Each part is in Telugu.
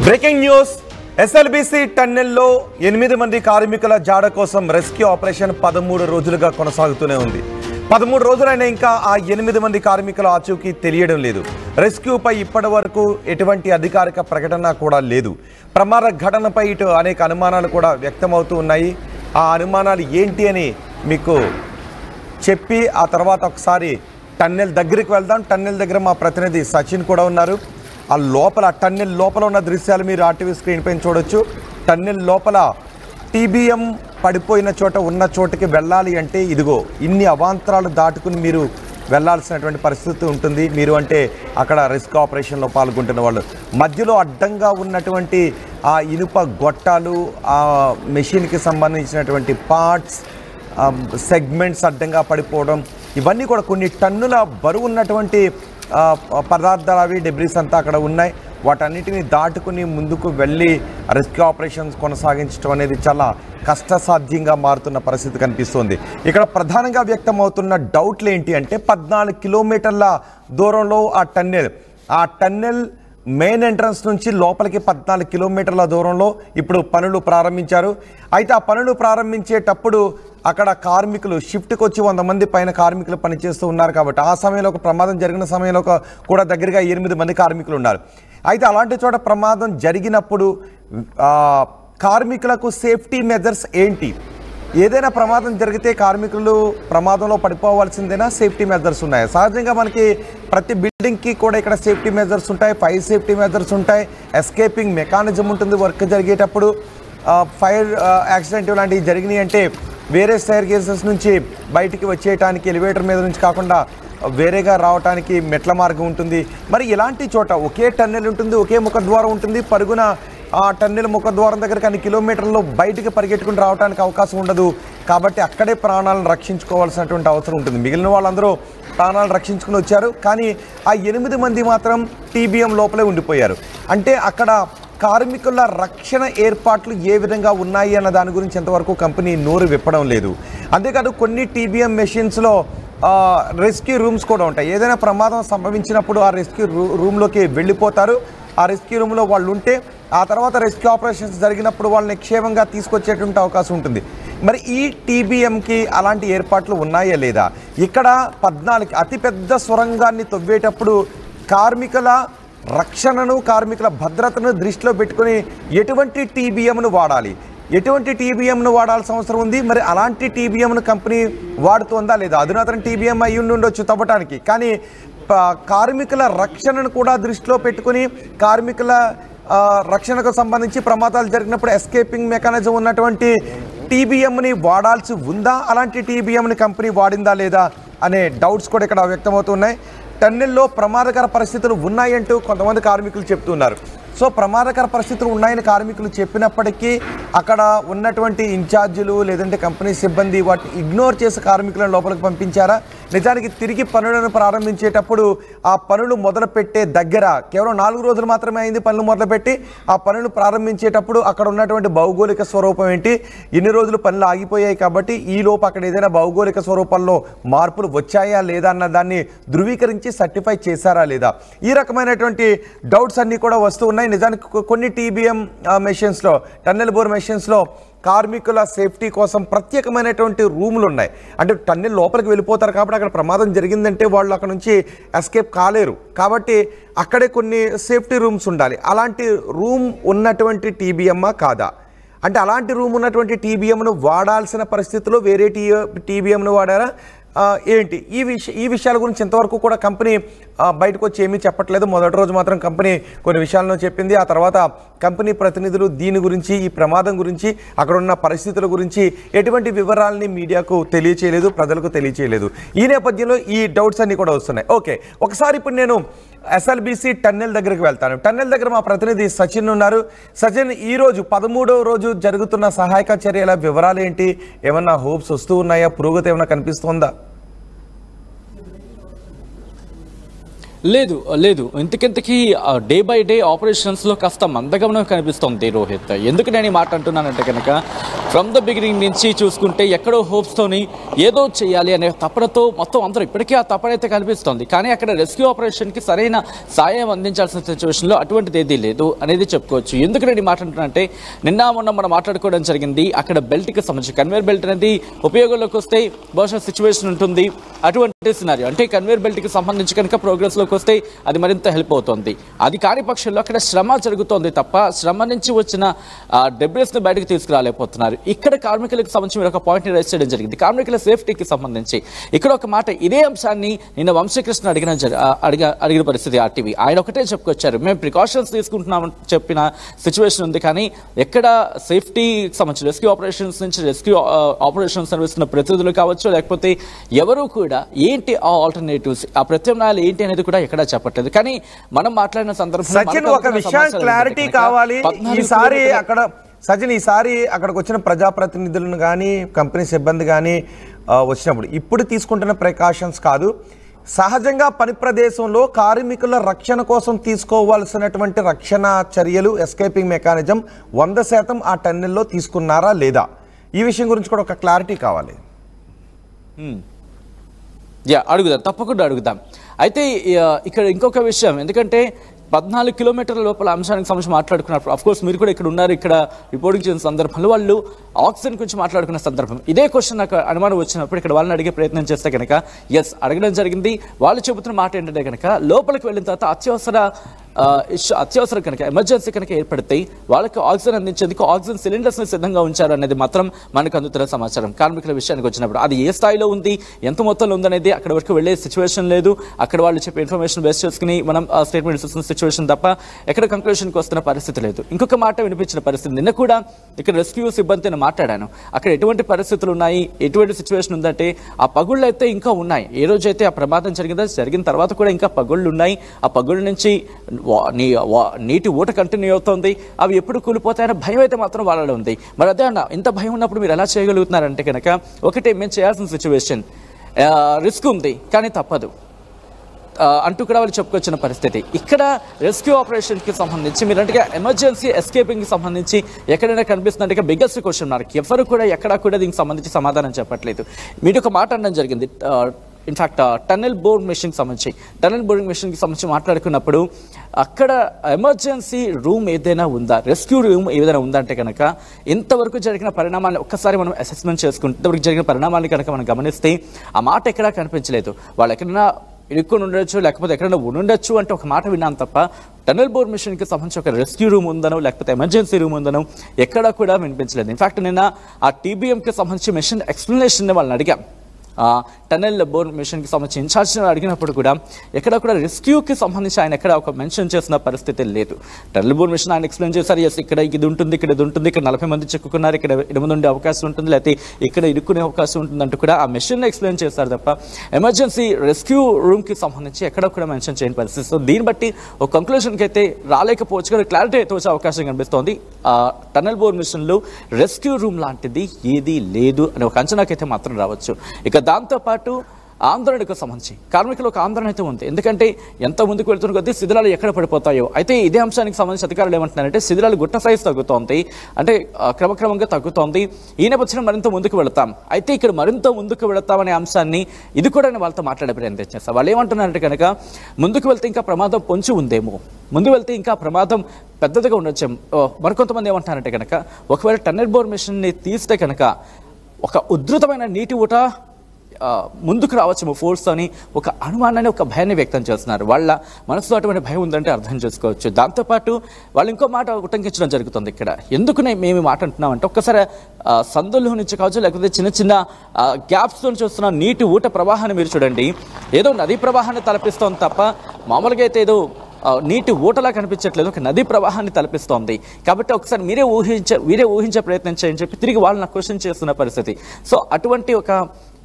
బ్రేకింగ్ న్యూస్ ఎస్ఎల్బీసీ టన్నెల్లో 8 మంది కార్మికుల జాడ కోసం రెస్క్యూ ఆపరేషన్ 13 రోజులుగా కొనసాగుతూనే ఉంది. 13 రోజులైనా ఇంకా ఆ 8 మంది కార్మికుల ఆచూకీ తెలియడం లేదు. రెస్క్యూపై ఇప్పటి వరకు ఎటువంటి అధికారిక ప్రకటన కూడా లేదు. ప్రమాద ఘటనపై ఇటు అనేక అనుమానాలు కూడా వ్యక్తమవుతూ ఉన్నాయి. ఆ అనుమానాలు ఏంటి అని మీకు చెప్పి ఆ తర్వాత ఒకసారి టన్నెల్ దగ్గరికి వెళ్దాం. టన్నెల్ దగ్గర మా ప్రతినిధి సచిన్ కూడా ఉన్నారు. ఆ లోపల టన్నెల్ లోపల ఉన్న దృశ్యాలు మీరు ఆర్టీవీ స్క్రీన్ పైన చూడొచ్చు. టన్నెల్ లోపల టీబీఎం పడిపోయిన చోట ఉన్న చోటుకి వెళ్ళాలి అంటే ఇదిగో ఇన్ని అవాంతరాలు దాటుకుని మీరు వెళ్ళాల్సినటువంటి పరిస్థితి ఉంటుంది. మీరు అంటే అక్కడ రెస్క్యూ ఆపరేషన్లో పాల్గొంటున్న వాళ్ళు మధ్యలో అడ్డంగా ఉన్నటువంటి ఆ ఇనుప గొట్టాలు, ఆ మెషిన్కి సంబంధించినటువంటి పార్ట్స్, సెగ్మెంట్స్ అడ్డంగా పడిపోవడం, ఇవన్నీ కూడా కొన్ని టన్నుల బరువు ఉన్నటువంటి పదార్థాలు, అవి డెబ్రీస్ అంతా అక్కడ ఉన్నాయి. వాటన్నిటిని దాటుకుని ముందుకు వెళ్ళి రెస్క్యూ ఆపరేషన్స్ కొనసాగించడం అనేది చాలా కష్టసాధ్యంగా మారుతున్న పరిస్థితి కనిపిస్తుంది. ఇక్కడ ప్రధానంగా వ్యక్తమవుతున్న డౌట్లు ఏంటి అంటే 14 కిలోమీటర్ల దూరంలో ఆ టన్నెల్ మెయిన్ ఎంట్రన్స్ నుంచి లోపలికి 14 కిలోమీటర్ల దూరంలో ఇప్పుడు పనులు ప్రారంభించారు. అయితే ఆ పనులు ప్రారంభించేటప్పుడు అక్కడ కార్మికులు షిఫ్ట్కి వచ్చి 100 మంది పైన కార్మికులు పనిచేస్తూ ఉన్నారు. కాబట్టి ఆ సమయంలో ఒక ప్రమాదం జరిగిన సమయంలో కూడా దగ్గరగా 8 మంది కార్మికులు ఉన్నారు. అయితే అలాంటి చోట ప్రమాదం జరిగినప్పుడు కార్మికులకు సేఫ్టీ మెజర్స్ ఏంటి? ఏదైనా ప్రమాదం జరిగితే కార్మికులు ప్రమాదంలో పడిపోవాల్సిందేనా? సేఫ్టీ మెజర్స్ ఉన్నాయి. సహజంగా మనకి ప్రతి బిల్డింగ్కి కూడా ఇక్కడ సేఫ్టీ మెజర్స్ ఉంటాయి, ఫైర్ సేఫ్టీ మెజర్స్ ఉంటాయి, ఎస్కేపింగ్ మెకానిజం ఉంటుంది. వర్క్ జరిగేటప్పుడు ఫైర్ యాక్సిడెంట్ లాంటివి జరిగినాయి అంటే వేరే స్టైర్ కేసెస్ నుంచి బయటికి వచ్చేయటానికి ఎలివేటర్ మీద నుంచి కాకుండా వేరేగా రావడానికి మెట్ల మార్గం ఉంటుంది. మరి ఇలాంటి చోట ఒకే టన్నెల్ ఉంటుంది, ఒకే ముఖద్వారం ఉంటుంది. పరుగున ఆ టన్నెల్ ముఖద్వారం దగ్గర కొన్ని కిలోమీటర్లు బయటికి పరిగెట్టుకుని రావడానికి అవకాశం ఉండదు. కాబట్టి అక్కడే ప్రాణాలను రక్షించుకోవాల్సినటువంటి అవసరం ఉంటుంది. మిగిలిన వాళ్ళందరూ ప్రాణాలను రక్షించుకుని వచ్చారు, కానీ ఆ 8 మంది మాత్రం టీబీఎం లోపలే ఉండిపోయారు. అంటే అక్కడ కార్మికుల రక్షణ ఏర్పాట్లు ఏ విధంగా ఉన్నాయి అన్న దాని గురించి ఎంతవరకు కంపెనీ నోరు విప్పడం లేదు. అంతేకాదు కొన్ని టీబీఎం మెషిన్స్లో రెస్క్యూ రూమ్స్ కూడా ఉంటాయి. ఏదైనా ప్రమాదం సంభవించినప్పుడు ఆ రెస్క్యూ రూమ్లోకి వెళ్ళిపోతారు. ఆ రెస్క్యూ రూమ్లో వాళ్ళు ఉంటే ఆ తర్వాత రెస్క్యూ ఆపరేషన్స్ జరిగినప్పుడు వాళ్ళని క్షేమంగా తీసుకొచ్చేటువంటి అవకాశం ఉంటుంది. మరి ఈ టీబీఎంకి అలాంటి ఏర్పాట్లు ఉన్నాయా లేదా? ఇక్కడ 14 అతిపెద్ద సొరంగాన్ని తవ్వేటప్పుడు కార్మికుల రక్షణను, కార్మికుల భద్రతను దృష్టిలో పెట్టుకుని ఎటువంటి టీబీఎంను వాడాలి, ఎటువంటి టీబీఎంను వాడాల్సిన అవసరం ఉంది? మరి అలాంటి టీబీఎంను కంపెనీ వాడుతుందా లేదా? అధునాతన టీబీఎం అయి ఉండొచ్చు తవ్వటానికి, కానీ కార్మికుల రక్షణను కూడా దృష్టిలో పెట్టుకుని కార్మికుల రక్షణకు సంబంధించి ప్రమాదాలు జరిగినప్పుడు ఎస్కేపింగ్ మెకానిజం ఉన్నటువంటి టీబీఎంని వాడాల్సి ఉందా? అలాంటి టీబీఎంని కంపెనీ వాడిందా లేదా అనే డౌట్స్ కూడా ఇక్కడ వ్యక్తమవుతున్నాయి. టన్నెల్లో ప్రమాదకర పరిస్థితులు ఉన్నాయంటూ కొంతమంది కార్మికులు చెప్తున్నారు. సో ప్రమాదకర పరిస్థితులు ఉన్నాయని కార్మికులు చెప్పినప్పటికీ అక్కడ ఉన్నటువంటి ఇన్ఛార్జీలు లేదంటే కంపెనీ సిబ్బంది వాటిని ఇగ్నోర్ చేసి కార్మికులను లోపలికి పంపించారా? నిజానికి తిరిగి పనులను ప్రారంభించేటప్పుడు ఆ పనులు మొదలుపెట్టే దగ్గర కేవలం 4 రోజులు మాత్రమే అయింది పనులు మొదలుపెట్టి. ఆ పనులు ప్రారంభించేటప్పుడు అక్కడ ఉన్నటువంటి భౌగోళిక స్వరూపం ఏంటి? ఇన్ని రోజులు పనులు ఆగిపోయాయి కాబట్టి ఈ లోపు అక్కడ ఏదైనా భౌగోళిక స్వరూపంలో మార్పులు వచ్చాయా లేదా అన్న దాన్ని ధృవీకరించి సర్టిఫై చేశారా లేదా? ఈ రకమైనటువంటి డౌట్స్ అన్నీ కూడా వస్తూ ఉన్నాయి. నిజానికి కొన్ని టీబీఎం మెషిన్స్లో, టన్నెల్ బోర్ మెషిన్స్లో కార్మికుల సేఫ్టీ కోసం ప్రత్యేకమైనటువంటి రూములు ఉన్నాయి. అంటే టన్నెల్ లోపలికి వెళ్ళిపోతారు కాబట్టి అక్కడ ప్రమాదం జరిగిందంటే వాళ్ళు అక్కడ నుంచి ఎస్కేప్ కాలేరు. కాబట్టి అక్కడే కొన్ని సేఫ్టీ రూమ్స్ ఉండాలి. అలాంటి రూమ్ ఉన్నటువంటి టీబీఎమ్మా కాదా? అంటే అలాంటి రూమ్ ఉన్నటువంటి టీబీఎంను వాడాల్సిన పరిస్థితుల్లో వేరే టీబీఎంను వాడారా ఏంటి? ఈ విషయాల గురించి ఇంతవరకు కూడా కంపెనీ బయటకు వచ్చి ఏమీ చెప్పట్లేదు. మొదటి రోజు మాత్రం కంపెనీ కొన్ని విషయాలను చెప్పింది. ఆ తర్వాత కంపెనీ ప్రతినిధులు దీని గురించి, ఈ ప్రమాదం గురించి, అక్కడ ఉన్న పరిస్థితుల గురించి ఎటువంటి వివరాలని మీడియాకు తెలియచేయలేదు, ప్రజలకు తెలియచేయలేదు. ఈ నేపథ్యంలో ఈ డౌట్స్ అన్నీ కూడా వస్తున్నాయి. ఓకే, ఒకసారి ఇప్పుడు నేను ఎస్ఎల్బీసీ టన్నెల్ దగ్గరికి వెళ్తాను. టన్నెల్ దగ్గర మా ప్రతినిధి సచిన్ ఉన్నారు. సచిన్, ఈరోజు 13వ రోజు జరుగుతున్న సహాయక చర్యల వివరాలు ఏంటి? ఏమన్నా హోప్స్ వస్తూ ఉన్నాయా? పురోగతి ఏమైనా కనిపిస్తోందా? లేదు లేదు ఇంతకింతకి డే బై డే ఆపరేషన్స్లో కాస్త మందగమనం కనిపిస్తోంది రోహిత్. ఎందుకు నేను ఈ మాట అంటున్నానంటే కనుక ఫ్రమ్ ద బిగినింగ్ నుంచి చూసుకుంటే ఎక్కడో హోప్స్తోని ఏదో చేయాలి అనే తపనతో మొత్తం అందరూ ఇప్పటికీ ఆ తపన అయితే కనిపిస్తోంది. కానీ అక్కడ రెస్క్యూ ఆపరేషన్కి సరైన సాయం అందించాల్సిన సిచ్యువేషన్లో అటువంటిది ఏదీ లేదు అనేది చెప్పుకోవచ్చు. ఎందుకు నేను ఈ మాట అంటున్నానంటే నిన్న మొన్న మనం మాట్లాడుకోవడం జరిగింది. అక్కడ బెల్ట్కి సంబంధించి కన్వేర్ బెల్ట్ అనేది ఉపయోగంలోకి వస్తే బహుశా సిచ్యువేషన్ ఉంటుంది. అటువంటి సినారియో అంటే కన్వేర్ బెల్ట్కి సంబంధించి కనుక ప్రోగ్రెస్లో వస్తే అది మరింత హెల్ప్ అవుతుంది. అది కాని పక్షంలో అక్కడ శ్రమ జరుగుతోంది తప్ప శ్రమ నుంచి వచ్చిన డెబ్రిస్ ని బయటకు తీసుకురాలేకపోతున్నారు. ఇక్కడ కార్మికులకు సంబంధించి మీరు ఒక పాయింట్ ని రైజ్ చేయడం జరిగింది. కార్మికుల సేఫ్టీకి సంబంధించి ఇక్కడ ఒక మాట ఇదే అంశాన్ని నిన్న వంశీకృష్ణ అడిగిన పరిస్థితి ఆర్టీవీ. ఆయన ఒకటే చెప్పుకొచ్చారు, మేము ప్రికాషన్స్ తీసుకుంటున్నామని చెప్పిన సిచ్యువేషన్ ఉంది. కానీ ఎక్కడ సేఫ్టీకి సంబంధించి రెస్క్యూ ఆపరేషన్స్ నుంచి రెస్క్యూ ఆపరేషన్స్ నిర్వహిస్తున్న ప్రతినిధులు కావచ్చు లేకపోతే ఎవరు కూడా ఏంటి ఆ ఆల్టర్నేటివ్స్ ఆ ప్రత్యామ్నాయాలు ఏంటి అనేది కూడా ఎక్కడ చెప్పట్లేదు. కానీ మనం మాట్లాడిన సందర్భంలో ఒక విషయం క్లారిటీ కావాలి. ఈసారి అక్కడికి వచ్చిన ప్రజాప్రతినిధులను కానీ కంపెనీ సిబ్బంది కానీ వచ్చినప్పుడు ఇప్పుడు తీసుకుంటున్న ప్రికాషన్స్ కాదు, సహజంగా పని ప్రదేశంలో కార్మికుల రక్షణ కోసం తీసుకోవాల్సినటువంటి రక్షణ చర్యలు ఎస్కేపింగ్ మెకానిజం 100% ఆ టన్నెల్లో తీసుకున్నారా లేదా, ఈ విషయం గురించి కూడా ఒక క్లారిటీ కావాలి. అడుగుదాం, తప్పకుండా అడుగుదాం. అయితే ఇక్కడ ఇంకొక విషయం, ఎందుకంటే 14 కిలోమీటర్ల లోపల అంశానికి సంబంధించి మాట్లాడుకున్నప్పుడు అఫ్కోర్స్ మీరు కూడా ఇక్కడ ఉన్నారు, ఇక్కడ రిపోర్టింగ్ చేసిన సందర్భంలో వాళ్ళు ఆక్సిజన్ గురించి మాట్లాడుకున్న సందర్భం ఇదే క్వశ్చన్ నాకు అనుమానం వచ్చినప్పుడు ఇక్కడ వాళ్ళని అడిగే ప్రయత్నం చేస్తే కనుక ఎస్ అడగడం జరిగింది. వాళ్ళు చెబుతున్న మాట ఏంటంటే కనుక లోపలికి వెళ్ళిన తర్వాత అత్యవసరం కనుక ఎమర్జెన్సీ కనుక ఏర్పడితే వాళ్ళకి ఆక్సిజన్ అందించేందుకు ఆక్సిజన్ సిలిండర్స్ ని సిద్ధంగా ఉంచారు అనేది మాత్రం మనకు అందుతున్న సమాచారం. కార్మికుల విషయానికి వచ్చినప్పుడు అది ఏ స్థాయిలో ఉంది ఎంత మొత్తంలో ఉందనేది అక్కడ వరకు వెళ్లే సిచ్యువేషన్ లేదు. అక్కడ వాళ్ళు చెప్పే ఇన్ఫర్మేషన్ బేస్ చేసుకుని మనం స్టేట్మెంట్ ఇస్తున్న సిచ్యువేషన్ తప్ప ఎక్కడ కంక్లూషన్కి వస్తున్న పరిస్థితి లేదు. ఇంకొక మాట వినిపించిన పరిస్థితి, నిన్న కూడా ఇక్కడ రెస్క్యూ సిబ్బందిని మాట్లాడాను. అక్కడ ఎటువంటి పరిస్థితులు ఉన్నాయి, ఎటువంటి సిచ్యువేషన్ ఉందంటే ఆ పగుళ్ళు అయితే ఇంకా ఉన్నాయి. ఏ రోజైతే ఆ ప్రమాదం జరిగిన తర్వాత కూడా ఇంకా పగుళ్ళు ఉన్నాయి. ఆ పగుళ్ళ నుంచి నీటి ఊట కంటిన్యూ అవుతుంది. అవి ఎప్పుడు కూలిపోతాయన్న భయం అయితే మాత్రం వాళ్ళలో ఉంది. మరి అదే అన్న, ఇంత భయం ఉన్నప్పుడు మీరు ఎలా చేయగలుగుతున్నారంటే కనుక ఒకటే మేము చేయాల్సిన సిచ్యువేషన్ రిస్క్ ఉంది కానీ తప్పదు అంటూ కూడా వాళ్ళు చెప్పుకొచ్చిన పరిస్థితి. ఇక్కడ రెస్క్యూ ఆపరేషన్కి సంబంధించి మీరంటే ఎమర్జెన్సీ ఎస్కేపింగ్కి సంబంధించి ఎక్కడైనా కనిపిస్తుందంటే బిగ్గెస్ట్ క్వశ్చన్ మార్క్. ఎవరు కూడా ఎక్కడా కూడా దీనికి సంబంధించి సమాధానం చెప్పట్లేదు. మీరు ఒక మాట అనడం జరిగింది, ఇన్ఫాక్ట్ టన్నెల్ బోరింగ్ మెషిన్కి సంబంధించి మాట్లాడుకున్నప్పుడు అక్కడ ఎమర్జెన్సీ రూమ్ ఏదైనా ఉందా, రెస్క్యూ రూమ్ ఏదైనా ఉందంటే కనుక ఇంతవరకు జరిగిన పరిణామాలను ఒక్కసారి మనం అసెస్మెంట్ చేసుకుంటే ఇంతవరకు జరిగిన పరిణామాలను కనుక మనం గమనిస్తే ఆ మాట ఎక్కడా కనిపించలేదు. వాళ్ళు ఎక్కడైనా ఇరుక్కుని ఉండొచ్చు లేకపోతే ఎక్కడైనా ఉండొచ్చు అంటే ఒక మాట విన్నాను తప్ప టన్నెల్ బోర్ మిషన్కి సంబంధించి ఒక రెస్క్యూ రూమ్ ఉందనో లేకపోతే ఎమర్జెన్సీ రూమ్ ఉందనో ఎక్కడా కూడా వినిపించలేదు. ఇన్ఫాక్ట్ నిన్న ఆ టీబీఎంకి సంబంధించి మిషన్ ఎక్స్ప్లెనేషన్ వాళ్ళని అడిగాం. టన్నెల్ బోర్ మిషన్కి సంబంధించి ఇన్ఛార్జ్ అడిగినప్పుడు కూడా ఎక్కడ కూడా రెస్క్యూకి సంబంధించి ఆయన ఎక్కడ ఒక మెన్షన్ చేసిన పరిస్థితి లేదు. టన్నెల్ బోర్ మిషన్ ఆయన ఎక్స్ప్లెయిన్ చేశారు, ఎస్ ఇక్కడ ఇది ఉంటుంది, ఇక్కడ ఇది ఉంటుంది, ఇక్కడ 40 మంది చిక్కుకున్నారు, ఇక్కడ 8 ఉండే అవకాశం ఉంటుంది, లేకపోతే ఇక్కడ ఇరుక్కునే అవకాశం ఉంటుంది అంటూ కూడా ఆ మెషిన్ ఎక్స్ప్లెయిన్ చేశారు తప్ప ఎమర్జెన్సీ రెస్క్యూ రూమ్కి సంబంధించి ఎక్కడ కూడా మెన్షన్ చేయని పరిస్థితి. సో దీన్ని బట్టి ఒక కంక్లూషన్కి అయితే రాలేకపోవచ్చు కానీ క్లారిటీ అయితే వచ్చే అవకాశం కనిపిస్తోంది. టన్నెల్ బోర్ మిషన్లో రెస్క్యూ రూమ్ లాంటిది ఏదీ లేదు అనే ఒక అంచనాకైతే మాత్రం రావచ్చు. ఇక దాంతోపాటు ఆందోళనకు సంబంధించి కార్మికులు ఒక ఆందోళన అయితే ఉంది. ఎందుకంటే ఎంత ముందుకు వెళ్తున్న కొద్దీ శిథిలాలు ఎక్కడ పడిపోతాయో. అయితే ఇదే అంశానికి సంబంధించి అధికారులు ఏమంటున్నారంటే శిథిలాలు గుట్ట సైజు తగ్గుతోంది, అంటే క్రమక్రమంగా తగ్గుతోంది, ఈ నేపథ్యంలో మరింత ముందుకు వెళతాం. అయితే ఇక్కడ మరింత ముందుకు వెళతామనే అంశాన్ని ఇది కూడా నేను వాళ్ళతో మాట్లాడే ప్రయత్నం చేస్తాను. వాళ్ళు ఏమంటున్నారంటే కనుక ముందుకు వెళ్తే ఇంకా ప్రమాదం పొంచి ఉందేమో, ముందు వెళ్తే ఇంకా ప్రమాదం పెద్దదిగా ఉండొచ్చేమో. మరికొంతమంది ఏమంటున్నారంటే కనుక ఒకవేళ టన్నెల్ బోర్ మిషన్ని తీస్తే కనుక ఒక ఉధృతమైన నీటి ఊట ముందుకు రావచ్చేమో ఫోర్స్ అని ఒక అనుమానాన్ని ఒక భయాన్ని వ్యక్తం చేస్తున్నారు. వాళ్ళ మనసులో అటువంటి భయం ఉందంటే అర్థం చేసుకోవచ్చు. దాంతోపాటు వాళ్ళు ఇంకో మాట ఉటంకించడం జరుగుతుంది. ఇక్కడ ఎందుకు మేము మాట అంటున్నామంటే ఒక్కసారి సందుల్లో నుంచి కావచ్చు లేకపోతే చిన్న చిన్న గ్యాప్స్తో చూస్తున్న నీటి ఊట ప్రవాహాన్ని మీరు చూడండి. ఏదో నదీ ప్రవాహాన్ని తలపిస్తోంది తప్ప మామూలుగా అయితే ఏదో నీటి ఊటలా కనిపించట్లేదు, ఒక నదీ ప్రవాహాన్ని తలపిస్తోంది. కాబట్టి ఒకసారి మీరే ఊహించే ప్రయత్నం చేయని చెప్పి తిరిగి వాళ్ళు నాకు క్వశ్చన్ చేస్తున్న పరిస్థితి. సో అటువంటి ఒక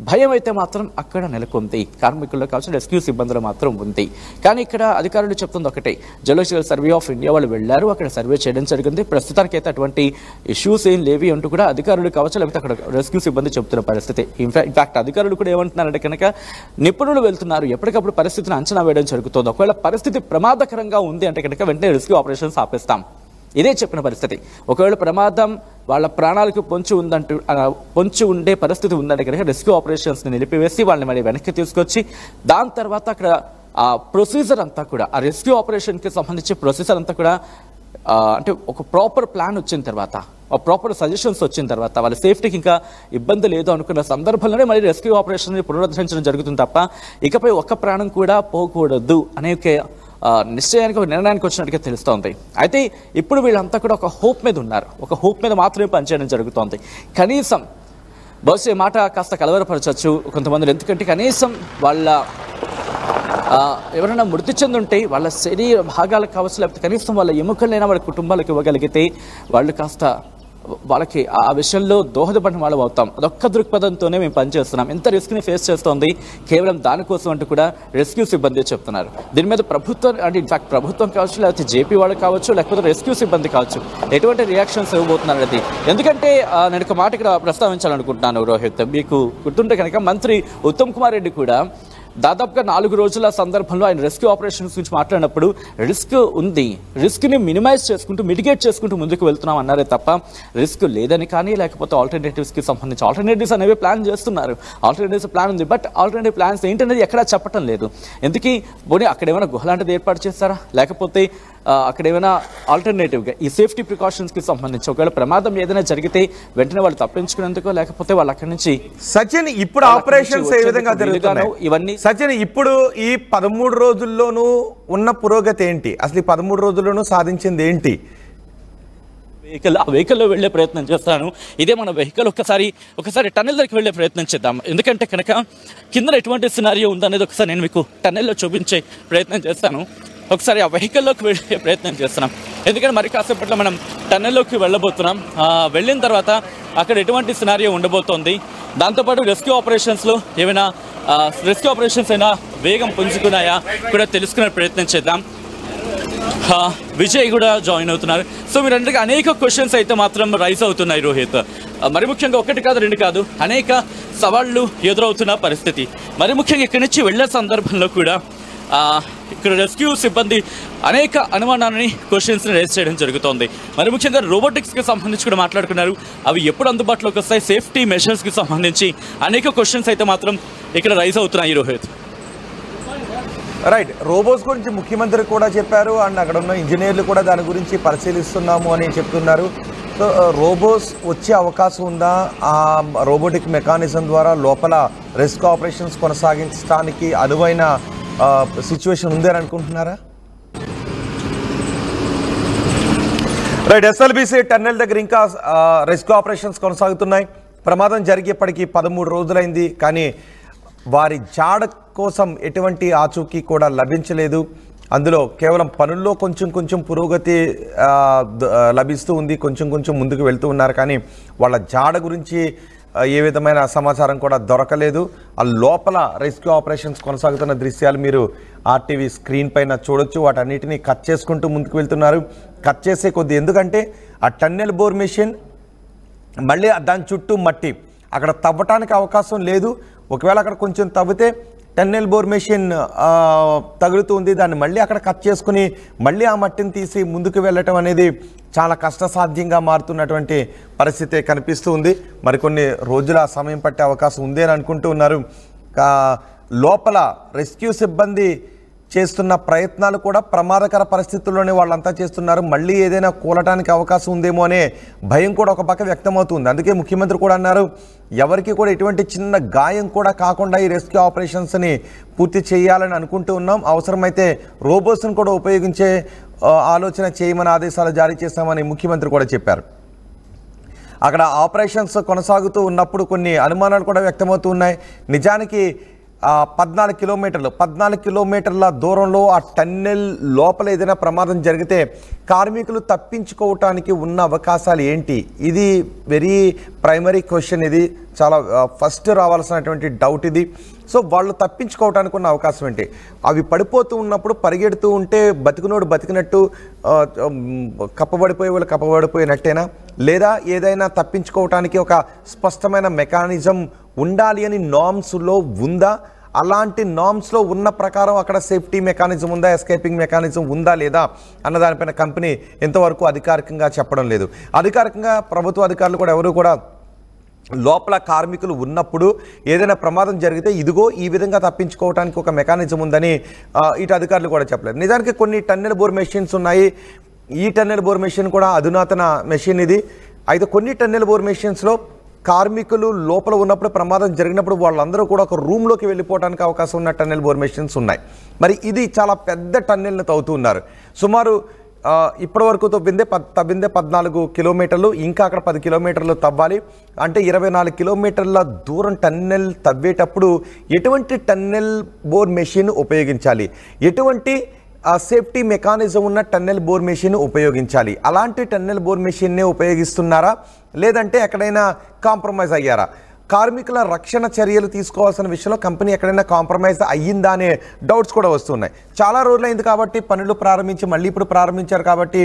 భయం అయితే మాత్రం అక్కడ నెలకొంది. కార్మికుల్లో కావచ్చు, రెస్క్యూ సిబ్బందులు మాత్రం ఉంది. కానీ ఇక్కడ అధికారులు చెప్తుంది ఒకటే, జియోలాజికల్ సర్వే ఆఫ్ ఇండియా వాళ్ళు వెళ్ళారు, అక్కడ సర్వే చేయడం జరిగింది. ప్రస్తుతానికి అయితే అటువంటి ఇష్యూస్ ఏం లేవి అంటూ కూడా అధికారులు కావచ్చు, లేకపోతే అక్కడ రెస్క్యూ సిబ్బంది చెప్తున్న పరిస్థితి. ఇన్ఫాక్ట్ అధికారులు కూడా ఏమంటున్నారంటే కనుక నిపుణులు వెళ్తున్నారు, ఎప్పటికప్పుడు పరిస్థితిని అంచనా వేయడం జరుగుతుంది. ఒకవేళ పరిస్థితి ప్రమాదకరంగా ఉంది అంటే కనుక వెంటనే రెస్క్యూ ఆపరేషన్స్ ఆపేస్తాం, ఇదే చెప్పిన పరిస్థితి. ఒకవేళ ప్రమాదం వాళ్ళ ప్రాణాలకు పొంచి ఉండే పరిస్థితి ఉందంటే కనుక రెస్క్యూ ఆపరేషన్స్ని నిలిపివేసి వాళ్ళని మళ్ళీ వెనక్కి తీసుకొచ్చి దాని తర్వాత అక్కడ ఆ ప్రొసీజర్ అంతా కూడా, ఆ రెస్క్యూ ఆపరేషన్కి సంబంధించి ప్రొసీజర్ అంతా కూడా అంటే ఒక ప్రాపర్ ప్లాన్ వచ్చిన తర్వాత, ఒక ప్రాపర్ సజెషన్స్ వచ్చిన తర్వాత, వాళ్ళ సేఫ్టీకి ఇంకా ఇబ్బంది లేదు అనుకున్న సందర్భంలోనే మళ్ళీ రెస్క్యూ ఆపరేషన్ని పునరుద్ధరించడం జరుగుతుంది తప్ప ఇకపై ఒక్క ప్రాణం కూడా పోకూడదు అనే నిశ్చయానికి, ఒక నిర్ణయానికి వచ్చినట్టుగా తెలుస్తోంది. అయితే ఇప్పుడు వీళ్ళంతా కూడా ఒక హోప్ మీద ఉన్నారు, ఒక హోప్ మీద మాత్రమే పనిచేయడం జరుగుతోంది. కనీసం బహుశా మాట కాస్త కలవరపరచవచ్చు కొంతమంది, ఎందుకంటే కనీసం వాళ్ళ ఎవరైనా మృతి చెందుంటే వాళ్ళ శరీర భాగాలకు కావచ్చు, లేకపోతే కనీసం వాళ్ళ ఎముకలైనా వాళ్ళ కుటుంబాలకు ఇవ్వగలిగితే వాళ్ళు కాస్త వాళ్ళకి ఆ విషయంలో దోహదపడిన వాళ్ళం అవుతాం. అదొక్క దృక్పథంతోనే మేము పనిచేస్తున్నాం. ఎంత రిస్క్ని ఫేస్ చేస్తోంది కేవలం దానికోసం అంటూ కూడా రెస్క్యూ సిబ్బంది చెప్తున్నారు. దీని మీద ప్రభుత్వం అంటే ఇన్ఫాక్ట్ ప్రభుత్వం కావచ్చు, లేకపోతే జేపీ వాళ్ళు కావచ్చు, లేకపోతే రెస్క్యూ సిబ్బంది కావచ్చు, ఎటువంటి రియాక్షన్స్ ఇవ్వబోతున్నారు అనేది. ఎందుకంటే నేను ఒక మాట ఇక్కడ ప్రస్తావించాలనుకుంటున్నాను రోహిత్. మీకు గుర్తుంటే కనుక మంత్రి ఉత్తమ్ కుమార్ రెడ్డి కూడా దాదాపుగా 4 రోజుల సందర్భంలో ఆయన రెస్క్యూ ఆపరేషన్స్ గురించి మాట్లాడినప్పుడు రిస్క్ ఉంది, రిస్క్ని మినిమైజ్ చేసుకుంటూ, మిటిగేట్ చేసుకుంటూ ముందుకు వెళ్తున్నాం అన్నారే తప్ప రిస్క్ లేదని కానీ, లేకపోతే ఆల్టర్నేటివ్స్కి సంబంధించి ఆల్టర్నేటివ్స్ అనేవి ప్లాన్ చేస్తున్నారు. ఆల్టర్నేటివ్స్ ప్లాన్ ఉంది, బట్ ఆల్టర్నేటివ్ ప్లాన్స్ ఏంటనేది ఎక్కడా చెప్పడం లేదు. ఎందుకు పోనీ అక్కడ ఏమైనా గుహ లాంటిది ఏర్పాటు చేస్తారా, లేకపోతే అక్కడ ఏమైనా ఆల్టర్నేటివ్గా ఈ సేఫ్టీ ప్రికాషన్స్కి సంబంధించి ఒకవేళ ప్రమాదం ఏదైనా జరిగితే వెంటనే వాళ్ళు తప్పించుకునేందుకో, లేకపోతే వాళ్ళు అక్కడి నుంచి సచిన్ ఇప్పుడు ఆపరేషన్స్ ఏ విధంగా జరుగుతున్నాయి ఇవన్నీ సచిన్ ఇప్పుడు ఈ 13 రోజుల్లోనూ ఉన్న పురోగతి ఏంటి, అసలు ఈ 13 రోజుల్లోనూ సాధించింది ఏంటి? వెహికల్లో వెళ్లే ప్రయత్నం చేస్తాను. ఇదే మన వెహికల్ ఒకసారి టన్నెల్ దగ్గరికి వెళ్లే ప్రయత్నం చేద్దాం. ఎందుకంటే కనుక కింద ఎటువంటి సినారియో ఉందనేది ఒకసారి నేను మీకు టన్నెల్లో చూపించే ప్రయత్నం చేస్తాను. ఒకసారి ఆ వెహికల్లోకి వెళ్ళే ప్రయత్నం చేస్తున్నాం, ఎందుకంటే మరి కాసేపట్లో మనం టన్నెల్లోకి వెళ్ళబోతున్నాం. వెళ్ళిన తర్వాత అక్కడ ఎటువంటి సినారియో ఉండబోతోంది, దాంతోపాటు రెస్క్యూ ఆపరేషన్స్లో ఏమైనా రెస్క్యూ ఆపరేషన్స్ అయినా వేగం పుంజుకున్నాయా కూడా తెలుసుకునే ప్రయత్నం చేద్దాం. విజయ్ కూడా జాయిన్ అవుతున్నారు. సో మీరందరికీ అనేక క్వశ్చన్స్ అయితే మాత్రం రైజ్ అవుతున్నాయి రోహిత్. మరి ముఖ్యంగా 1 కాదు 2 కాదు అనేక సవాళ్లు ఎదురవుతున్న పరిస్థితి. మరి ముఖ్యంగా ఇక్కడి నుంచి వెళ్ళే సందర్భంలో కూడా ఇక్కడ రెస్క్యూ సిబ్బంది అనేక అనుమానాలని, క్వశ్చన్స్ని రేజ్ చేయడం జరుగుతోంది. మరి ముఖ్యంగా రోబోటిక్స్కి సంబంధించి కూడా మాట్లాడుకున్నారు. అవి ఎప్పుడు అందుబాటులోకి వస్తాయి, సేఫ్టీ మెషర్స్కి సంబంధించి అనేక క్వశ్చన్స్ అయితే మాత్రం ఇక్కడ రైజ్ అవుతున్నాయి రోహిత్. రైట్, రోబోట్స్ గురించి ముఖ్యమంత్రి కూడా చెప్పారు, అండ్ అక్కడ ఉన్న ఇంజనీర్లు కూడా దాని గురించి పరిశీలిస్తున్నాము అని చెప్తున్నారు. సో రోబోట్స్ వచ్చే అవకాశం ఉందా? ఆ రోబోటిక్ మెకానిజం ద్వారా లోపల రెస్క్యూ ఆపరేషన్స్ కొనసాగించడానికి అనువైన సిచ్యువేషన్ ఉందని అనుకుంటున్నారా? రైట్, ఎస్ఎల్బిసి టన్నెల్ దగ్గర ఇంకా రెస్క్యూ ఆపరేషన్స్ కొనసాగుతున్నాయి. ప్రమాదం జరిగేప్పటికీ 13 రోజులైంది, కానీ వారి జాడ కోసం ఎటువంటి ఆచూకీ కూడా లభించలేదు. అందులో కేవలం పనుల్లో కొంచెం పురోగతి లభిస్తూ ఉంది, కొంచెం ముందుకు వెళ్తూ ఉన్నారు, కానీ వాళ్ళ జాడ గురించి ఏ విధమైన సమాచారం కూడా దొరకలేదు. ఆ లోపల రెస్క్యూ ఆపరేషన్స్ కొనసాగుతున్న దృశ్యాలు మీరు ఆర్టీవీ స్క్రీన్ పైన చూడొచ్చు. వాటన్నిటిని కట్ చేసుకుంటూ ముందుకు వెళ్తున్నారు. కట్ చేసే కొద్ది, ఎందుకంటే ఆ టన్నెల్ బోర్ మెషిన్ మళ్ళీ దాని చుట్టూ మట్టి, అక్కడ తవ్వటానికి అవకాశం లేదు. ఒకవేళ అక్కడ కొంచెం తవ్వితే టన్నెల్ బోర్ మెషిన్ తగులుతుంది, దాన్ని మళ్ళీ అక్కడ కట్ చేసుకుని మళ్ళీ ఆ మట్టిని తీసి ముందుకు వెళ్ళటం అనేది చాలా కష్టసాధ్యంగా మారుతున్నటువంటి పరిస్థితి కనిపిస్తూ ఉంది. మరికొన్ని రోజుల సమయం పట్టే అవకాశం ఉంది అని అనుకుంటూ ఉన్నారు. లోపల రెస్క్యూ సిబ్బంది చేస్తున్న ప్రయత్నాలు కూడా ప్రమాదకర పరిస్థితుల్లోనే వాళ్ళంతా చేస్తున్నారు. మళ్ళీ ఏదైనా కూలటానికి అవకాశం ఉందేమో అనే భయం కూడా ఒక పక్క వ్యక్తమవుతుంది. అందుకే ముఖ్యమంత్రి కూడా అన్నారు, ఎవరికి కూడా ఎటువంటి చిన్న గాయం కూడా కాకుండా ఈ రెస్క్యూ ఆపరేషన్స్ని పూర్తి చేయాలని అనుకుంటూ ఉన్నాం. అవసరమైతే రోబోట్స్ని కూడా ఉపయోగించే ఆలోచన చేయమని ఆదేశాలు జారీ చేశామని ముఖ్యమంత్రి కూడా చెప్పారు. అక్కడ ఆపరేషన్స్ కొనసాగుతూ ఉన్నప్పుడు కొన్ని అనుమానాలు కూడా వ్యక్తమవుతూ ఉన్నాయి. నిజానికి 14 కిలోమీటర్ల దూరంలో ఆ టన్నెల్ లోపల ఏదైనా ప్రమాదం జరిగితే కార్మికులు తప్పించుకోవటానికి ఉన్న అవకాశాలు ఏంటి? ఇది వెరీ ప్రైమరీ క్వశ్చన్. ఇది చాలా ఫస్ట్ రావాల్సినటువంటి డౌట్ ఇది. సో వాళ్ళు తప్పించుకోవటానికి ఉన్న అవకాశం ఏంటి? అవి పడిపోతూ ఉన్నప్పుడు పరిగెడుతూ ఉంటే బతికినోడు బతికినట్టు, కప్పబడిపోయే వాళ్ళు కప్పబడిపోయినట్టేనా? లేదా ఏదైనా తప్పించుకోవటానికి ఒక స్పష్టమైన మెకానిజం ఉండాలి అని నార్మ్స్లో ఉందా? అలాంటి నార్మ్స్లో ఉన్న ప్రకారం అక్కడ సేఫ్టీ మెకానిజం ఉందా, ఎస్కేపింగ్ మెకానిజం ఉందా లేదా అన్న దానిపైన కంపెనీ ఎంతవరకు అధికారికంగా చెప్పడం లేదు. అధికారికంగా ప్రభుత్వ అధికారులు కూడా ఎవరు కూడా లోపల కార్మికులు ఉన్నప్పుడు ఏదైనా ప్రమాదం జరిగితే ఇదిగో ఈ విధంగా తప్పించుకోవడానికి ఒక మెకానిజం ఉందని ఇటు అధికారులు కూడా చెప్పలేదు. నిజానికి కొన్ని టన్నెల్ బోర్ మెషిన్స్ ఉన్నాయి. ఈ టన్నెల్ బోర్ మెషిన్ కూడా అధునాతన మెషిన్ ఇది. అయితే కొన్ని టన్నెల్ బోర్ మెషిన్స్లో కార్మికులు లోపల ఉన్నప్పుడు ప్రమాదం జరిగినప్పుడు వాళ్ళందరూ కూడా ఒక రూమ్లోకి వెళ్ళిపోవడానికి అవకాశం ఉన్న టన్నెల్ బోర్ మెషిన్స్ ఉన్నాయి. మరి ఇది చాలా పెద్ద టన్నెల్ని తవ్వుతూ ఉన్నారు. సుమారు ఇప్పటి వరకు తవ్విందే 14 కిలోమీటర్లు, ఇంకా అక్కడ 10 కిలోమీటర్లు తవ్వాలి. అంటే 24 కిలోమీటర్ల దూరం టన్నెల్ తవ్వేటప్పుడు ఎటువంటి టన్నెల్ బోర్ మెషిన్ ఉపయోగించాలి, ఎటువంటి సేఫ్టీ మెకానిజం ఉన్న టన్నెల్ బోర్ మెషిన్ ఉపయోగించాలి? అలాంటి టన్నెల్ బోర్ మెషిన్నే ఉపయోగిస్తున్నారా, లేదంటే ఎక్కడైనా కాంప్రమైజ్ అయ్యారా? కార్మికుల రక్షణ చర్యలు తీసుకోవాల్సిన విషయంలో కంపెనీ ఎక్కడైనా కాంప్రమైజ్ అయ్యిందా అనే డౌట్స్ కూడా వస్తున్నాయి. చాలా రోజులైంది కాబట్టి పనులు ప్రారంభించి మళ్ళీ ఇప్పుడు ప్రారంభించారు కాబట్టి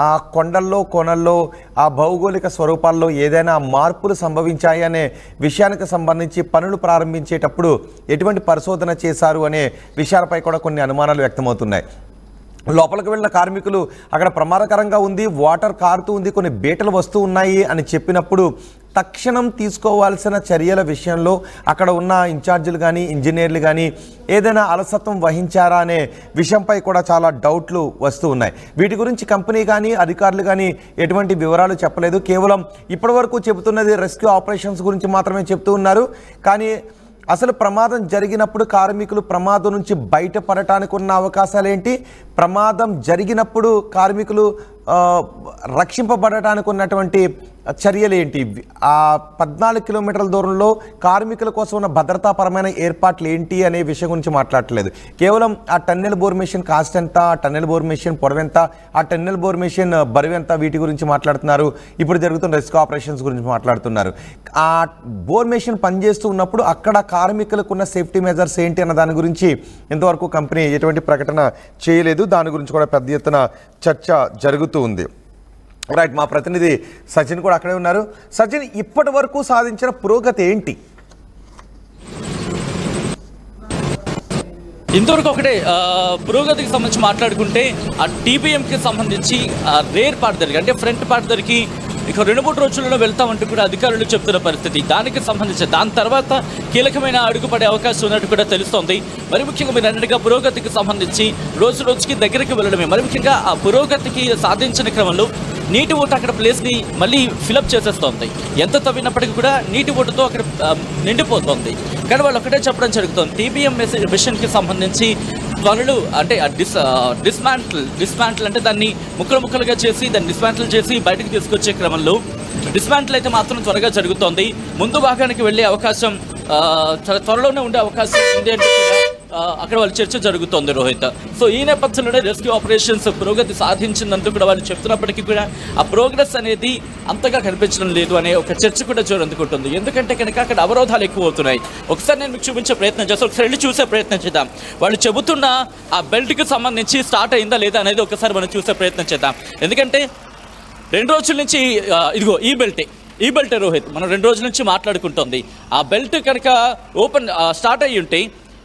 ఆ కొండల్లో కొనల్లో ఆ భౌగోళిక స్వరూపాల్లో ఏదైనా మార్పులు సంభవించాయి అనే విషయానికి సంబంధించి పనులు ప్రారంభించేటప్పుడు ఎటువంటి పరిశోధన చేశారు అనే విషయాలపై కూడా కొన్ని అనుమానాలు వ్యక్తమవుతున్నాయి. లోపలికి వెళ్ళిన కార్మికులు అక్కడ ప్రమాదకరంగా ఉంది, వాటర్ కారుతూ ఉంది, కొన్ని బీటలు వస్తూ ఉన్నాయి అని చెప్పినప్పుడు తక్షణం తీసుకోవాల్సిన చర్యల విషయంలో అక్కడ ఉన్న ఇన్ఛార్జీలు కానీ ఇంజనీర్లు కానీ ఏదైనా అలసత్వం వహించారా అనే విషయంపై కూడా చాలా డౌట్లు వస్తూ ఉన్నాయి. వీటి గురించి కంపెనీ కానీ అధికారులు కానీ ఎటువంటి వివరాలు చెప్పలేదు. కేవలం ఇప్పటివరకు చెబుతున్నది రెస్క్యూ ఆపరేషన్స్ గురించి మాత్రమే చెప్తూ ఉన్నారు. కానీ అసలు ప్రమాదం జరిగినప్పుడు కార్మికులు ప్రమాదం నుంచి బయటపడటానికి ఉన్న అవకాశాలు ఏంటి, ప్రమాదం జరిగినప్పుడు కార్మికులు రక్షింపబడటానికి ఉన్నటువంటి చర్యలు ఏంటి, ఆ 14 కిలోమీటర్ల దూరంలో కార్మికుల కోసం ఉన్న భద్రతాపరమైన ఏర్పాట్లు ఏంటి అనే విషయం గురించి మాట్లాడట్లేదు. కేవలం ఆ టన్నెల్ బోర్ మెషిన్ కాస్ట్ ఎంత, ఆ టన్నెల్ బోర్ మెషిన్ పొడవెంత, ఆ టన్నెల్ బోర్ మెషిన్ బరువెంత, వీటి గురించి మాట్లాడుతున్నారు. ఇప్పుడు జరుగుతున్న రెస్క్యూ ఆపరేషన్స్ గురించి మాట్లాడుతున్నారు. ఆ బోర్ మెషిన్ పనిచేస్తూ ఉన్నప్పుడు అక్కడ కార్మికులకు ఉన్న సేఫ్టీ మెజర్స్ ఏంటి అన్న దాని గురించి ఇంతవరకు కంపెనీ ఎటువంటి ప్రకటన చేయలేదు. దాని గురించి కూడా పెద్ద ఎత్తున చర్చ జరుగుతూ ఉంది. రైట్, మా ప్రతినిధి సచిన్ కూడా అక్కడే ఉన్నారు. సచిన్, ఇప్పటి వరకు సాధించిన పురోగతి ఏంటి? ఇంతవరకు ఒకటే పురోగతికి సంబంధించి మాట్లాడుకుంటే ఆ టీబీఎంకి సంబంధించి రేర్ పార్ట్ దగ్గర అంటే ఫ్రంట్ పార్ట్ దగ్గరికి ఇక 2-3 రోజుల్లో వెళ్తామంటూ కూడా అధికారులు చెప్తున్న పరిస్థితి. దానికి సంబంధించి దాని తర్వాత కీలకమైన అడుగుపడే అవకాశం ఉన్నట్టు కూడా తెలుస్తోంది. మరి ముఖ్యంగా మీరు అన్నట్టుగా పురోగతికి సంబంధించి రోజు రోజుకి దగ్గరికి వెళ్ళడమే. మరి ముఖ్యంగా ఆ పురోగతికి సాధించిన క్రమంలో నీటి ఊట అక్కడ ప్లేస్ని మళ్ళీ ఫిలప్ చేసేస్తోంది. ఎంత తవ్వినప్పటికీ కూడా నీటి ఊటతో అక్కడ నిండిపోతుంది. కానీ వాళ్ళు ఒకటే చెప్పడం జరుగుతుంది, టీబీఎం మిషన్కి సంబంధించి పనులు అంటే డిస్మాంటిల్ అంటే దాన్ని ముక్కలుగా చేసి దాన్ని డిస్మాంటిల్ చేసి బయటకు తీసుకొచ్చే క్రమంలో డిస్మాంటిల్ అయితే మాత్రం త్వరగా జరుగుతోంది. ముందు భాగానికి వెళ్ళే అవకాశం చాలా త్వరలోనే ఉండే అవకాశం ఉంది అంటే అక్కడ వాళ్ళ చర్చ జరుగుతోంది రోహిత్. సో ఈ నేపథ్యంలోనే రెస్క్యూ ఆపరేషన్స్ పురోగతి సాధించిందంటూ కూడా వాళ్ళు చెప్తున్నప్పటికీ కూడా ఆ ప్రోగ్రెస్ అనేది అంతగా కనిపించడం లేదు అనే ఒక చర్చ కూడా జోరందుకుంటుంది. ఎందుకంటే కనుక అక్కడ అవరోధాలు ఎక్కువ అవుతున్నాయి. ఒకసారి నేను మీకు చూపించే ప్రయత్నం చేస్తాను, ఒకసారి వెళ్ళి చూసే ప్రయత్నం చేద్దాం. వాళ్ళు చెబుతున్న ఆ బెల్ట్కి సంబంధించి స్టార్ట్ అయిందా లేదా అనేది ఒకసారి మనం చూసే ప్రయత్నం చేద్దాం. ఎందుకంటే 2 రోజుల నుంచి ఇదిగో ఈ బెల్టే రోహిత్ మనం 2 రోజుల నుంచి మాట్లాడుకుంటుంది. ఆ బెల్ట్ కనుక స్టార్ట్ అయ్యి ఉంటే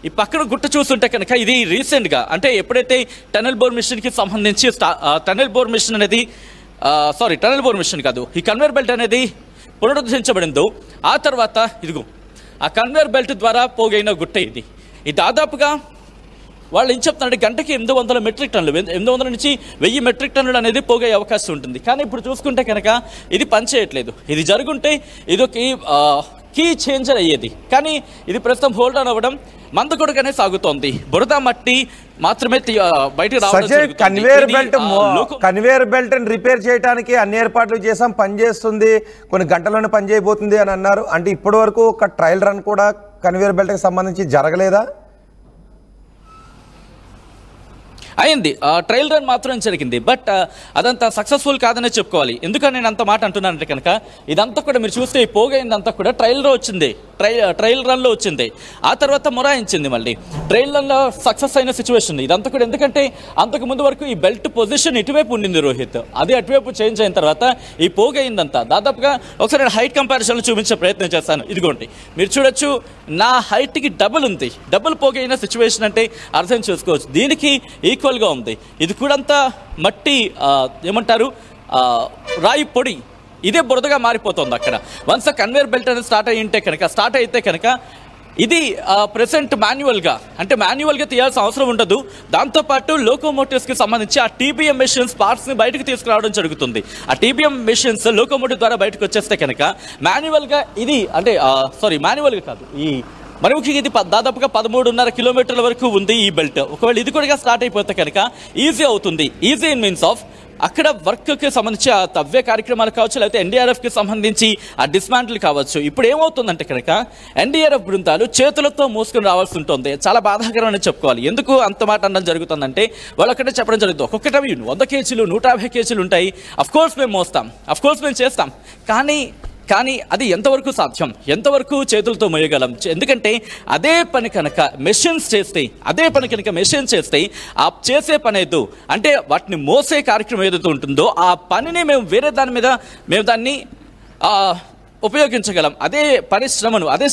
ఈ పక్కన గుట్ట చూస్తుంటే కనుక ఇది రీసెంట్గా అంటే ఎప్పుడైతే టనల్ బోర్ మిషన్కి సంబంధించి టనల్ బోర్ మిషన్ కాదు, ఈ కన్వేర్ బెల్ట్ అనేది పునరుద్ధరించబడిందో ఆ తర్వాత ఇదిగో ఆ కన్వేర్ బెల్ట్ ద్వారా పోగైన గుట్ట ఇది దాదాపుగా వాళ్ళు ఏం చెప్తున్నారంటే గంటకి 800 మెట్రిక్ టన్నులు 800 నుంచి 1000 మెట్రిక్ టన్నులు అనేది పోగే అవకాశం ఉంటుంది. కానీ ఇప్పుడు చూసుకుంటే కనుక ఇది పనిచేయట్లేదు. ఇది జరుగుంటే ఇది ఒక కీ చేంజర్ అయ్యేది. కానీ ఇది ప్రస్తుతం హోల్డ్ ఆన్ అవ్వడం మందకొడుకనే సాగుతోంది. బురద మట్టి మాత్రమే బయటకు రావడం. కన్వేయర్ బెల్ట్ రిపేర్ చేయడానికి అన్ని ఏర్పాట్లు చేసాం, పనిచేస్తుంది, కొన్ని గంటల్లోనే పని చేయబోతుంది అని అన్నారు. అంటే ఇప్పటి వరకు ఒక ట్రయల్ రన్ కూడా కన్వేయర్ బెల్ట్ కి సంబంధించి జరగలేదా? అయింది, ట్రయల్ రన్ మాత్రం జరిగింది. బట్ అదంతా సక్సెస్ఫుల్ కాదనే చెప్పుకోవాలి. ఎందుకని నేను అంత మాట అంటున్నానంటే కనుక ఇదంతా కూడా మీరు చూస్తే ఈ పోగైందంతా కూడా ట్రయల్లో వచ్చింది, ట్రయల్ రన్లో వచ్చింది. ఆ తర్వాత మొరాయించింది మళ్ళీ ట్రయల్ రన్లో సక్సెస్ అయిన సిచ్యువేషన్ ఇదంతా కూడా. ఎందుకంటే అంతకు ముందు వరకు ఈ బెల్ట్ పొజిషన్ ఇటువైపు ఉండింది రోహిత్, అది అటువైపు చేంజ్ అయిన తర్వాత ఈ పోగైందంతా దాదాపుగా ఒకసారి నేను హైట్ కంపారిజన్లో చూపించే ప్రయత్నం చేస్తాను. ఇదిగోండి మీరు చూడొచ్చు, నా హైట్కి డబుల్ ఉంది. డబుల్ పోగైన సిచ్యువేషన్ అంటే అర్థం చేసుకోవచ్చు. దీనికి ఈక్వల్గా ఉంది. ఇది కూడా అంతా మట్టి ఏమంటారు రాయి పొడి, ఇదే బురదగా మారిపోతుంది అక్కడ. వన్స్ ఆ కన్వేయర్ బెల్ట్ అనేది స్టార్ట్ అయితే కనుక ఇది ప్రెసెంట్ మాన్యువల్గా తీయాల్సిన అవసరం ఉండదు. దాంతోపాటు లోకోమోటివ్స్కి సంబంధించి ఆ టీబీఎం మెషిన్స్ పార్ట్స్ని బయటకు తీసుకురావడం జరుగుతుంది. ఆ టీబీఎం మెషిన్స్ లోకోమోటివ్ ద్వారా బయటకు వచ్చేస్తే కనుక మాన్యువల్గా ఇది అంటే మాన్యువల్గా కాదు, ఈ మరి ముఖ్యంగా ఇది దాదాపుగా 13.5 కిలోమీటర్ల వరకు ఉంది ఈ బెల్ట్. ఒకవేళ ఇది కూడా స్టార్ట్ అయిపోతే కనుక ఈజీ అవుతుంది. ఈజీ ఇన్ మీన్స్ ఆఫ్ అక్కడ వర్క్కి సంబంధించి ఆ తవ్వే కార్యక్రమాలు కావచ్చు, లేకపోతే ఎన్డీఆర్ఎఫ్కి సంబంధించి ఆ డిస్మాంటిల్ కావచ్చు. ఇప్పుడు ఏమవుతుందంటే కనుక ఎన్డీఆర్ఎఫ్ బృందాలు చేతులతో మోసుకొని రావాల్సి ఉంటుంది. చాలా బాధాకరమని చెప్పుకోవాలి. ఎందుకు అంత మాట అనడం జరుగుతుందంటే వాళ్ళు అక్కడే చెప్పడం జరుగుతుంది, ఒక్కొక్కటి 100 కేజీలు 150 కేజీలు ఉంటాయి. అఫ్కోర్స్ మేము మోస్తాం, అఫ్కోర్స్ మేము చేస్తాం, కానీ అది ఎంతవరకు సాధ్యం, ఎంతవరకు చేతులతో మోయగలం? ఎందుకంటే అదే పని కనుక మెషిన్స్ చేస్తే ఆ చేసే పని ఏదో అంటే వాటిని మోసే కార్యక్రమం ఏదైతే ఉంటుందో ఆ పనిని మేము వేరే దాన్ని ఉపయోగించగలం. అదే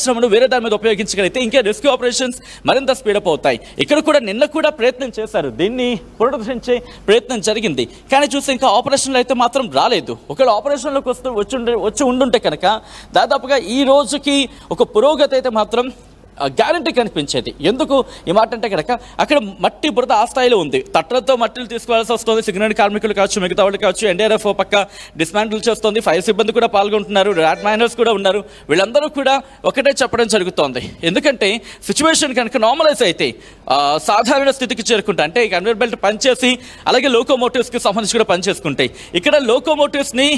శ్రమను వేరే దాని మీద ఉపయోగించగలిగితే ఇంకా రెస్క్యూ ఆపరేషన్స్ మరింత స్పీడప్ అవుతాయి. ఇక్కడ కూడా నిన్న కూడా ప్రయత్నం చేశారు, దీన్ని పునరుద్ధరించే ప్రయత్నం జరిగింది. కానీ చూస్తే ఇంకా ఆపరేషన్లు అయితే మాత్రం రాలేదు. ఒకవేళ ఆపరేషన్లోకి వచ్చి ఉండుంటే కనుక దాదాపుగా ఈ రోజుకి ఒక పురోగతి అయితే మాత్రం గ్యారంటీ కనిపించేది. ఎందుకు ఈ మాట అంటే కనుక అక్కడ మట్టి బురద ఆ స్థాయిలో ఉంది. తట్టలతో మట్టిలు తీసుకోవాల్సి వస్తుంది. సిగ్నల్ కార్మికులు కావచ్చు, మిగతా వాళ్ళు కావచ్చు, ఎన్డీఆర్ఎఫ్ పక్క డిస్మాంటిల్ చేస్తుంది. ఫైర్ సిబ్బంది కూడా పాల్గొంటున్నారు, ర్యాట్ మైనర్స్ కూడా ఉన్నారు. వీళ్ళందరూ కూడా ఒకటే చెప్పడం జరుగుతోంది. ఎందుకంటే సిచ్యువేషన్ కనుక నార్మలైజ్ అయితే సాధారణ స్థితికి చేరుకుంటా అంటే కన్వేయర్ బెల్ట్ పనిచేసి అలాగే లోకోమోటివ్స్కి సంబంధించి కూడా పనిచేసుకుంటాయి. ఇక్కడ లోకోమోటివ్స్ని